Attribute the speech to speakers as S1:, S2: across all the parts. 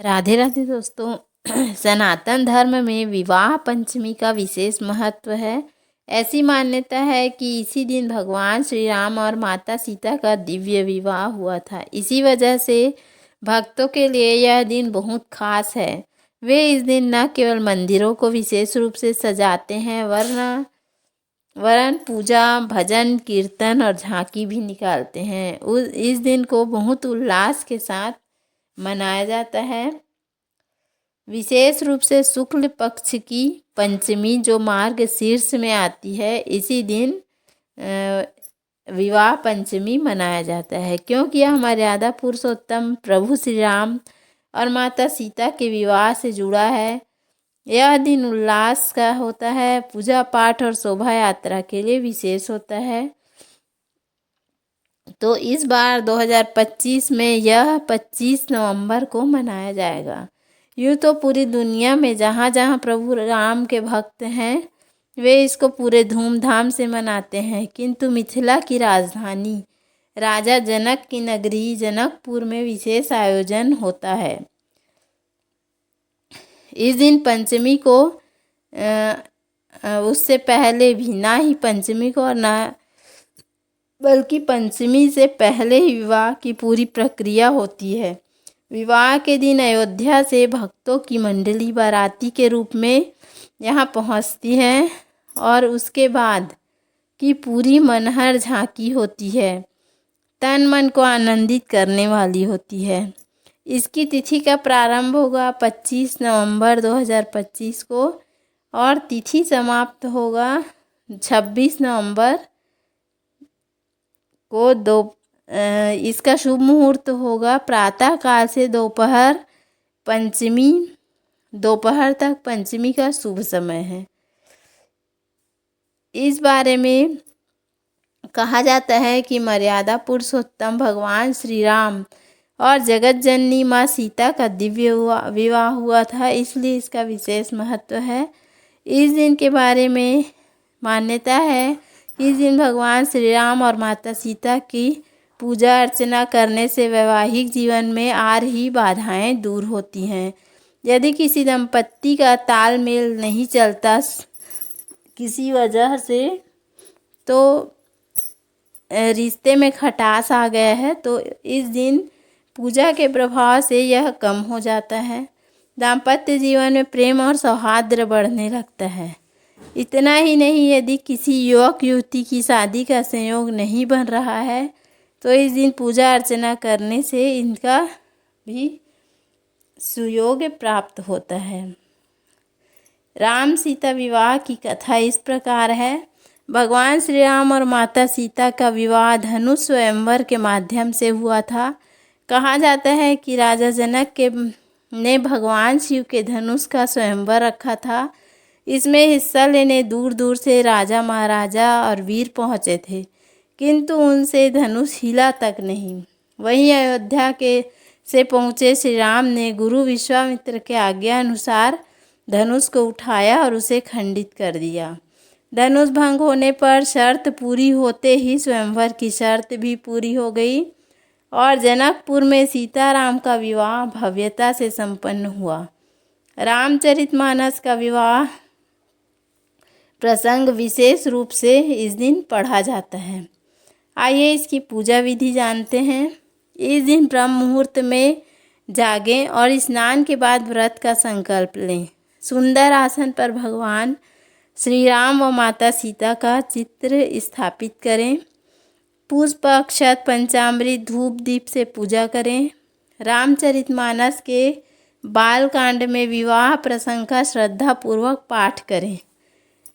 S1: राधे राधे दोस्तों। सनातन धर्म में विवाह पंचमी का विशेष महत्व है। ऐसी मान्यता है कि इसी दिन भगवान श्री राम और माता सीता का दिव्य विवाह हुआ था। इसी वजह से भक्तों के लिए यह दिन बहुत खास है। वे इस दिन न केवल मंदिरों को विशेष रूप से सजाते हैं वरन पूजा, भजन, कीर्तन और झांकी भी निकालते हैं। इस दिन को बहुत उल्लास के साथ मनाया जाता है। विशेष रूप से शुक्ल पक्ष की पंचमी जो मार्ग शीर्ष में आती है, इसी दिन विवाह पंचमी मनाया जाता है, क्योंकि यह मर्यादा पुरुषोत्तम प्रभु श्री राम और माता सीता के विवाह से जुड़ा है। यह दिन उल्लास का होता है, पूजा पाठ और शोभा यात्रा के लिए विशेष होता है। तो इस बार 2025 में यह 25 नवंबर को मनाया जाएगा। यूँ तो पूरी दुनिया में जहाँ जहाँ प्रभु राम के भक्त हैं वे इसको पूरे धूमधाम से मनाते हैं, किंतु मिथिला की राजधानी राजा जनक की नगरी जनकपुर में विशेष आयोजन होता है। इस दिन पंचमी को उससे पहले भी ना ही पंचमी को और ना बल्कि पंचमी से पहले ही विवाह की पूरी प्रक्रिया होती है। विवाह के दिन अयोध्या से भक्तों की मंडली बाराती के रूप में यहाँ पहुँचती है और उसके बाद की पूरी मनहर झांकी होती है, तन मन को आनंदित करने वाली होती है। इसकी तिथि का प्रारंभ होगा 25 नवंबर 2025 को और तिथि समाप्त होगा 26 नवंबर को। इसका शुभ मुहूर्त होगा प्रातः काल से दोपहर तक पंचमी का शुभ समय है। इस बारे में कहा जाता है कि मर्यादा पुरुषोत्तम भगवान श्री राम और जगत जननी माँ सीता का दिव्य विवाह हुआ था, इसलिए इसका विशेष महत्व है। इस दिन के बारे में मान्यता है कि इस दिन भगवान श्री राम और माता सीता की पूजा अर्चना करने से वैवाहिक जीवन में आ रही बाधाएं दूर होती हैं। यदि किसी दंपत्ति का तालमेल नहीं चलता किसी वजह से, तो रिश्ते में खटास आ गया है, तो इस दिन पूजा के प्रभाव से यह कम हो जाता है। दाम्पत्य जीवन में प्रेम और सौहार्द बढ़ने लगता है। इतना ही नहीं, यदि किसी युवक युवती की शादी का संयोग नहीं बन रहा है तो इस दिन पूजा अर्चना करने से इनका भी सुयोग प्राप्त होता है। राम सीता विवाह की कथा इस प्रकार है। भगवान श्री राम और माता सीता का विवाह धनुष स्वयंवर के माध्यम से हुआ था। कहा जाता है कि राजा जनक ने भगवान शिव के धनुष का स्वयंवर रखा था। इसमें हिस्सा लेने दूर दूर से राजा महाराजा और वीर पहुँचे थे, किंतु उनसे धनुष हिला तक नहीं। वहीं अयोध्या से पहुँचे श्री राम ने गुरु विश्वामित्र के आज्ञा अनुसार धनुष को उठाया और उसे खंडित कर दिया। धनुष भंग होने पर शर्त पूरी होते ही स्वयंवर की शर्त भी पूरी हो गई और जनकपुर में सीताराम का विवाह भव्यता से संपन्न हुआ। रामचरितमानस का विवाह प्रसंग विशेष रूप से इस दिन पढ़ा जाता है। आइए इसकी पूजा विधि जानते हैं। इस दिन ब्रह्म मुहूर्त में जागें और स्नान के बाद व्रत का संकल्प लें। सुंदर आसन पर भगवान श्री राम व माता सीता का चित्र स्थापित करें। पुष्प, अक्षत, पंचामृत, धूप दीप से पूजा करें। रामचरितमानस के बालकांड में विवाह प्रसंग का श्रद्धापूर्वक पाठ करें।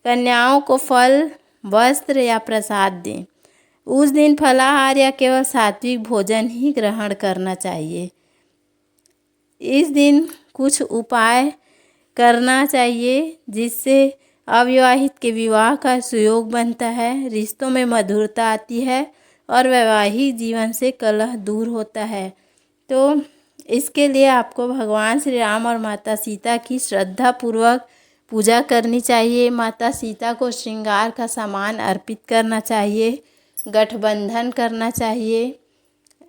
S1: कन्याओं को फल, वस्त्र या प्रसाद दें। उस दिन फलाहार या केवल सात्विक भोजन ही ग्रहण करना चाहिए। इस दिन कुछ उपाय करना चाहिए जिससे अविवाहित के विवाह का सुयोग बनता है, रिश्तों में मधुरता आती है और वैवाहिक जीवन से कलह दूर होता है। तो इसके लिए आपको भगवान श्री राम और माता सीता की श्रद्धापूर्वक पूजा करनी चाहिए। माता सीता को श्रृंगार का सामान अर्पित करना चाहिए, गठबंधन करना चाहिए।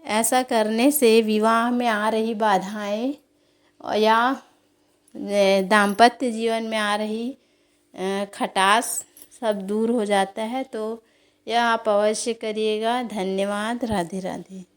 S1: ऐसा करने से विवाह में आ रही बाधाएं या दाम्पत्य जीवन में आ रही खटास सब दूर हो जाता है। तो यह आप अवश्य करिएगा। धन्यवाद। राधे राधे।